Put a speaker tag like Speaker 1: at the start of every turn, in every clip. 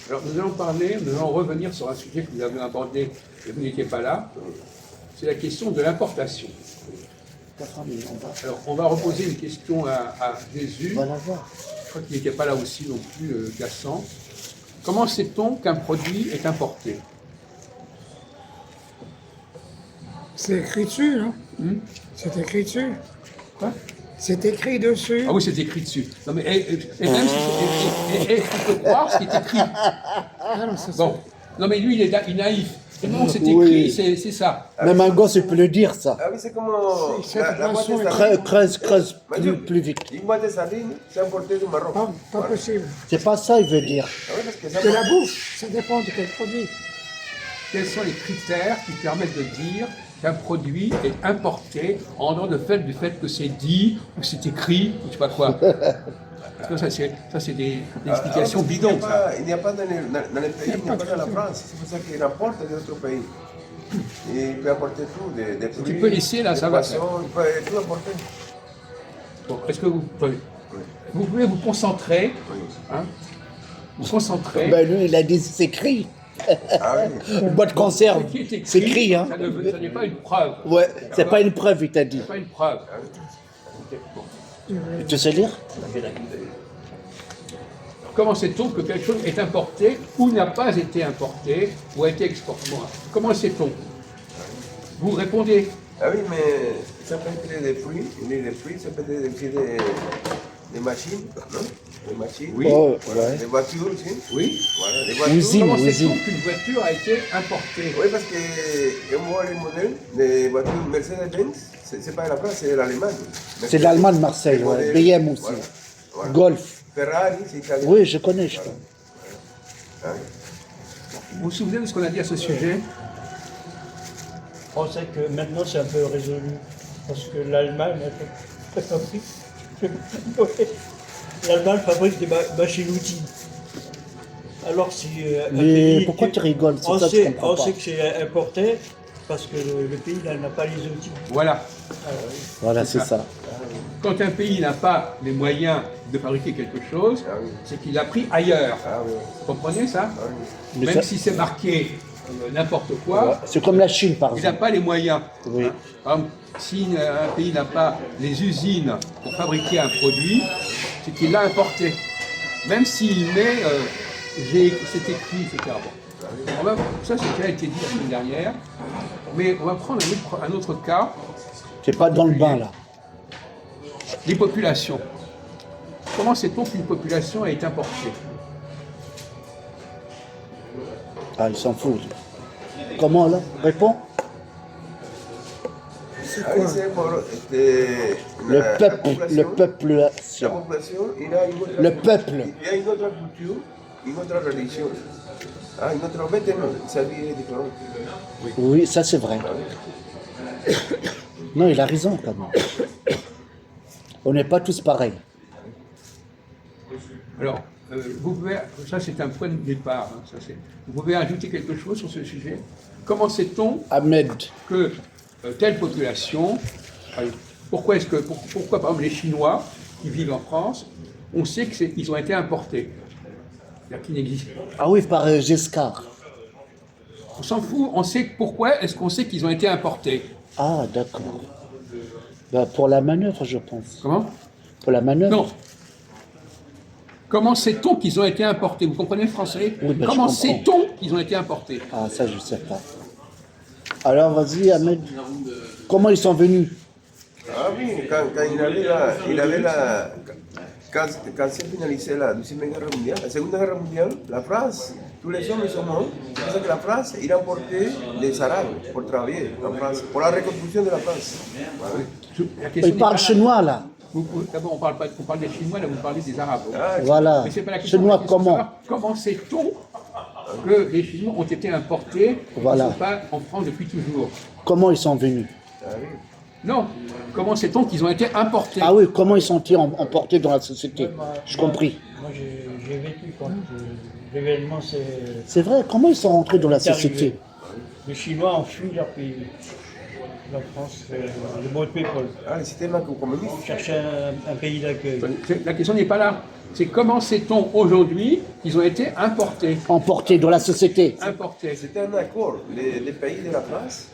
Speaker 1: Alors nous allons revenir sur un sujet que vous avez abordé et vous n'étiez pas là. C'est la question de l'importation. Alors on va reposer une question à Jésus.
Speaker 2: On va la voir.
Speaker 1: Je crois qu'il n'était pas là aussi non plus, Gassan. Comment sait-on qu'un produit est importé?
Speaker 3: C'est écrit dessus, hein? C'est écrit dessus.
Speaker 1: Quoi?
Speaker 3: C'est écrit dessus.
Speaker 1: Ah oui, c'est écrit dessus. Non mais et même si tu peux croire ce qui est écrit.
Speaker 3: Ah non, ça,
Speaker 1: Bon, non mais lui il est naïf. Et non, c'est écrit,
Speaker 2: Oui.
Speaker 1: c'est ça.
Speaker 2: Même un gosse, il peut le dire, ça.
Speaker 4: Ah oui, c'est comme
Speaker 3: C'est
Speaker 4: la boîte
Speaker 3: cette
Speaker 4: de
Speaker 3: façon-
Speaker 4: sardines.
Speaker 2: Creuse
Speaker 4: Mathieu,
Speaker 2: plus vite.
Speaker 4: Une boîte de sardines, c'est importé du Maroc.
Speaker 3: pas
Speaker 4: Voilà.
Speaker 3: possible.
Speaker 2: C'est pas ça, il veut dire.
Speaker 4: Ah oui, parce que ça
Speaker 3: C'est la bouffe, ça dépend de quel produit.
Speaker 1: Quels sont les critères qui permettent de dire qu'un produit est importé en dehors du fait que c'est dit, ou c'est écrit, ou je sais pas quoi. Parce que ça c'est des explications
Speaker 4: parce qu'il
Speaker 1: bidons, ça.
Speaker 4: Il n'y a pas dans les pays, il n'y a pas dans la France. C'est pour ça qu'il importe d'autres pays. Et il peut apporter tout, des fruits,
Speaker 1: peux laisser, là,
Speaker 4: des
Speaker 1: ça va,
Speaker 4: poissons, il peut tout apporter.
Speaker 1: Bon, est-ce que vous pouvez vous concentrer, hein, vous concentrer.
Speaker 2: Ben lui, il a dit c'est écrit.
Speaker 4: Ah oui.
Speaker 2: Une boîte de conserve,
Speaker 1: Ce qui est écrit,
Speaker 2: c'est écrit, hein.
Speaker 1: Ça n'est pas une preuve.
Speaker 2: Ouais, c'est pas une preuve, il t'a dit.
Speaker 1: C'est pas une preuve.
Speaker 2: Tu sais lire?
Speaker 1: Comment sait-on que quelque chose est importé ou n'a pas été importé ou a été exporté? Comment sait-on? Vous répondez.
Speaker 4: Ah oui, mais ça peut être des fruits, ça peut être des machines, non? Des machines.
Speaker 1: Oui.
Speaker 2: Oh, ouais.
Speaker 4: Des voitures aussi.
Speaker 1: Oui.
Speaker 4: Voilà, des voitures.
Speaker 2: Usine.
Speaker 1: Comment
Speaker 2: Oui,
Speaker 1: sait-on
Speaker 2: oui.
Speaker 1: qu'une voiture a été importée?
Speaker 4: Oui, parce que on voit les modèles des voitures Mercedes-Benz, c'est pas la France, c'est l'Allemagne.
Speaker 2: C'est l'Allemagne, Marseille,
Speaker 4: Les
Speaker 2: ouais.
Speaker 4: modèles,
Speaker 2: BM aussi.
Speaker 4: voilà, voilà.
Speaker 2: Golf.
Speaker 4: Ferrari, c'est italien.
Speaker 2: Oui, je connais, je connais.
Speaker 4: Hein?
Speaker 1: Vous vous souvenez de ce qu'on a dit à ce sujet?
Speaker 5: On sait que maintenant c'est un peu résolu, parce que l'Allemagne fabrique, l'Allemagne fabrique des machines-outils. Alors si un
Speaker 2: Mais
Speaker 5: pays
Speaker 2: pourquoi tu rigoles?
Speaker 5: on
Speaker 2: C'est ça que je
Speaker 5: sait,
Speaker 2: comprends
Speaker 5: on
Speaker 2: pas.
Speaker 5: sait que c'est importé, parce que le pays là, n'a pas les outils.
Speaker 1: Voilà.
Speaker 2: Voilà,
Speaker 1: C'est
Speaker 2: c'est
Speaker 1: ça.
Speaker 2: ça.
Speaker 1: Quand un pays n'a pas les moyens de fabriquer quelque chose,
Speaker 4: Ah oui.
Speaker 1: c'est qu'il l'a pris ailleurs.
Speaker 4: Ah oui.
Speaker 1: Vous comprenez ça?
Speaker 4: Ah oui.
Speaker 2: Mais
Speaker 1: Même
Speaker 2: ça-
Speaker 1: si c'est marqué n'importe quoi,
Speaker 2: C'est comme la Chine, par
Speaker 1: il n'a
Speaker 2: exemple.
Speaker 1: pas les moyens.
Speaker 2: Oui.
Speaker 1: Hein. Par exemple, si un pays n'a pas les usines pour fabriquer un produit, c'est qu'il l'a importé. Même s'il met, c'est écrit, etc. Bon. Ça, c'est déjà été dit la semaine dernière. Mais on va prendre un autre cas,
Speaker 2: C'est pas dans le bain, là.
Speaker 1: les populations. Comment sait-on qu'une population a été importée?
Speaker 2: Ah, ils s'en foutent. Comment, là? Réponds.
Speaker 4: Ah oui, c'est pour
Speaker 2: Le peuple,
Speaker 4: population.
Speaker 2: le peuple.
Speaker 4: La population, il a une autre
Speaker 2: Le peuple.
Speaker 4: Il y a une autre culture, une autre religion. Ah, une autre vêtement, sa vie est différente.
Speaker 2: Oui, ça c'est vrai. Non, il a raison quand même. On n'est pas tous pareils.
Speaker 1: Alors, vous pouvez, ça c'est un point de départ, hein, vous pouvez ajouter quelque chose sur ce sujet? Comment sait-on
Speaker 2: Ahmed,
Speaker 1: que telle population, pourquoi par exemple les Chinois qui vivent en France, on sait qu'ils ont été importés, c'est-à-dire qu'ils n'existent pas.
Speaker 2: ah oui, par Giscard.
Speaker 1: On s'en fout, on sait pourquoi est-ce qu'on sait qu'ils ont été importés.
Speaker 2: Ah, d'accord. Bah, pour la manœuvre, je pense.
Speaker 1: Comment?
Speaker 2: Pour la manœuvre.
Speaker 1: Non. Comment sait-on qu'ils ont été importés? Vous comprenez le français?
Speaker 2: Oui, ben,
Speaker 1: Comment
Speaker 2: je comprends.
Speaker 1: sait-on qu'ils ont été importés?
Speaker 2: Ah, ça, je sais pas. Alors, vas-y, Ahmed. Comment ils sont venus?
Speaker 4: Ah oui, quand il avait quand s'est finalisé la Deuxième Guerre mondiale, la Seconde Guerre mondiale, la France, tous les hommes sont morts. C'est pour ça que la France, il a emporté des Arabes pour travailler en France, pour la reconstruction de la France. Voilà.
Speaker 1: La question
Speaker 2: Ils
Speaker 1: n'est
Speaker 2: parlent
Speaker 1: pas là.
Speaker 2: chinois, là.
Speaker 1: D'abord, on parle des Chinois, là vous parlez des Arabes.
Speaker 2: Voilà.
Speaker 1: Mais c'est pas la question.
Speaker 2: Chinois,
Speaker 1: La question, c'est
Speaker 2: comment?
Speaker 1: savoir comment sait-on que les Chinois ont été importés,
Speaker 2: Voilà.
Speaker 1: ils ne sont pas en France depuis toujours?
Speaker 2: Comment ils sont venus?
Speaker 4: Ah oui.
Speaker 1: Non. Comment sait-on qu'ils ont été importés?
Speaker 2: Ah oui, comment ils sont-ils emportés dans la société? J'ai compris.
Speaker 5: Moi j'ai vécu quand l'événement c'est
Speaker 2: C'est vrai, comment ils sont rentrés dans la
Speaker 5: c'est arrivé.
Speaker 2: société?
Speaker 5: Les Chinois ont fui leur pays. La France, c'est le mot de people.
Speaker 4: Ah, le système communiste.
Speaker 5: Chercher un pays d'accueil.
Speaker 1: La question n'est pas là. C'est comment sait-on aujourd'hui qu'ils ont été importés?
Speaker 2: Emporté dans la société.
Speaker 1: Importés.
Speaker 4: C'était un accord, les pays de la France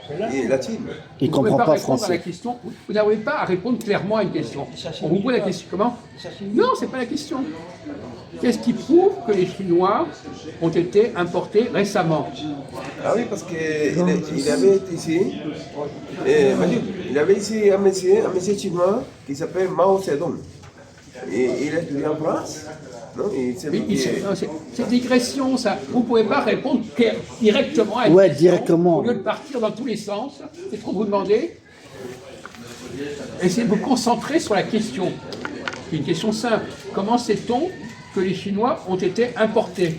Speaker 4: et la Chine.
Speaker 2: Il ne
Speaker 1: Vous ne pouvez
Speaker 2: comprend
Speaker 1: pas
Speaker 2: pas
Speaker 1: répondre à la
Speaker 2: français.
Speaker 1: question. Vous n'arrivez pas à répondre clairement à une question. On vous pose la question. Comment? Non, c'est pas la question. Qu'est-ce qui prouve que les Chinois ont été importés récemment?
Speaker 4: Ah oui, parce qu'il avait été ici, il avait ici un monsieur chinois qui s'appelle Mao Zedong. Et il est venu en France. Non,
Speaker 1: Non, c'est digression, ça. Vous ne pouvez pas répondre directement à une
Speaker 2: Ouais,
Speaker 1: question.
Speaker 2: directement.
Speaker 1: Au lieu de partir dans tous les sens, c'est trop vous demander. Essayez de vous concentrer sur la question. C'est une question simple. Comment sait-on que les Chinois ont été importés?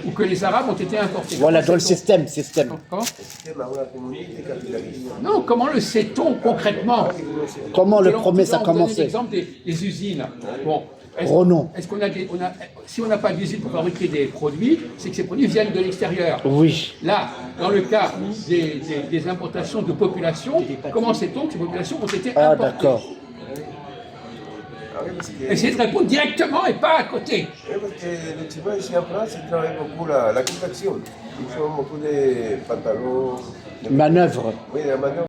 Speaker 1: Ou que les Arabes ont été importés?
Speaker 2: Voilà, dans le
Speaker 1: Comment sait-on?
Speaker 2: système.
Speaker 1: Comment?
Speaker 4: système communiste et capitaliste.
Speaker 1: Non, comment le sait-on concrètement?
Speaker 2: Comment le
Speaker 1: Tout à
Speaker 2: premier ça
Speaker 1: l'heure, on donnait
Speaker 2: commençait?
Speaker 1: l'exemple des usines. Bon,
Speaker 2: Renault.
Speaker 1: Est-ce qu'on a si on n'a pas d'usine pour fabriquer des produits, c'est que ces produits viennent de l'extérieur.
Speaker 2: Oui.
Speaker 1: Là, dans le cas des importations de population, comment sait-on que ces populations ont été
Speaker 2: Ah,
Speaker 1: importées?
Speaker 2: d'accord.
Speaker 4: Ah oui, parce que,
Speaker 1: Essayez de répondre directement et pas à côté.
Speaker 4: parce que les Chinois ici en France, ils travaillent beaucoup la confection. Ils font beaucoup de pantalons.
Speaker 2: Manœuvre.
Speaker 4: Oui, la manœuvre.